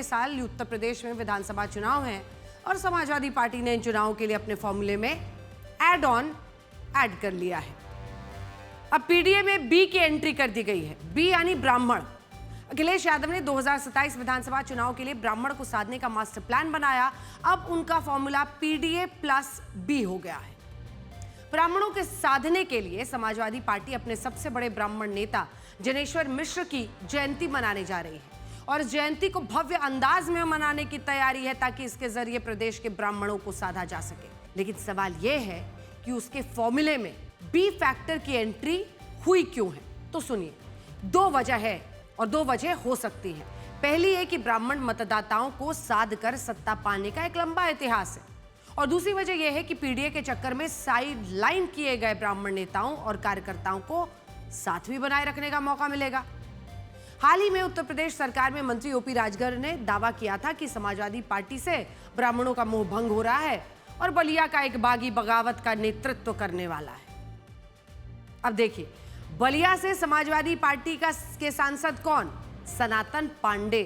अगले साल उत्तर प्रदेश में विधानसभा चुनाव हैं और समाजवादी पार्टी ने इन चुनावों के लिए अपने फॉर्मूले में ऐड कर लिया है। अब पीडीए में बी की एंट्री कर दी गई है। बी यानी ब्राह्मण। अखिलेश यादव ने 2027 विधानसभा चुनाव के लिए ब्राह्मण को साधने का मास्टर प्लान बनाया। अब उनका फॉर्मूला पीडीए प्लस बी हो गया है। ब्राह्मणों के साधने के लिए समाजवादी पार्टी अपने सबसे बड़े ब्राह्मण नेता जनेश्वर मिश्र की जयंती मनाने जा रही है और जयंती को भव्य अंदाज में मनाने की तैयारी है ताकि इसके जरिए प्रदेश के ब्राह्मणों को साधा जा सके। लेकिन सवाल यह है कि उसके फॉर्मूले में बी फैक्टर की एंट्री हुई क्यों है। तो सुनिए, दो वजह है और दो वजह हो सकती है। पहली है कि ब्राह्मण मतदाताओं को साध कर सत्ता पाने का एक लंबा इतिहास है और दूसरी वजह यह है कि पीडीए के चक्कर में साइड लाइन किए गए ब्राह्मण नेताओं और कार्यकर्ताओं को साथ भी बनाए रखने का मौका मिलेगा। हाल ही में उत्तर प्रदेश सरकार में मंत्री ओपी राजगर ने दावा किया था कि समाजवादी पार्टी से ब्राह्मणों का मोह भंग हो रहा है और बलिया का एक बागी बगावत का नेतृत्व करने वाला है। अब देखिए, बलिया से समाजवादी पार्टी के सांसद कौन? सनातन पांडे।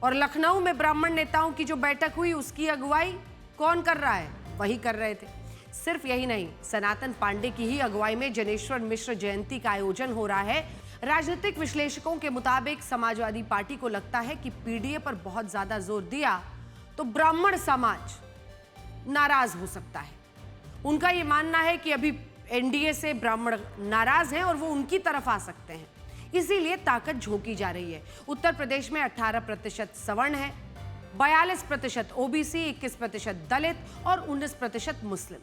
और लखनऊ में ब्राह्मण नेताओं की जो बैठक हुई उसकी अगुवाई कौन कर रहा है? वही कर रहे थे। सिर्फ यही नहीं, सनातन पांडे की ही अगुवाई में जनेश्वर मिश्र जयंती का आयोजन हो रहा है। राजनीतिक विश्लेषकों के मुताबिक समाजवादी पार्टी को लगता है कि पीडीए पर बहुत ज्यादा जोर दिया तो ब्राह्मण समाज नाराज हो सकता है। उनका यह मानना है कि अभी एनडीए से ब्राह्मण नाराज हैं और वो उनकी तरफ आ सकते हैं, इसीलिए ताकत झोंकी जा रही है। उत्तर प्रदेश में 18% सवर्ण है, 42% ओबीसी, 21% दलित और 19% मुस्लिम।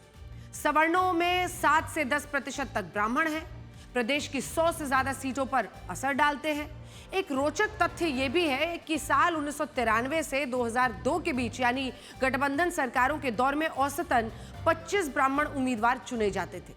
सवर्णों में 7 से 10% तक ब्राह्मण हैं। प्रदेश की 100 से ज्यादा सीटों पर असर डालते हैं। एक रोचक तथ्य यह भी है कि साल 1993 से 2002 के बीच यानी गठबंधन सरकारों के दौर में औसतन 25 ब्राह्मण उम्मीदवार चुने जाते थे।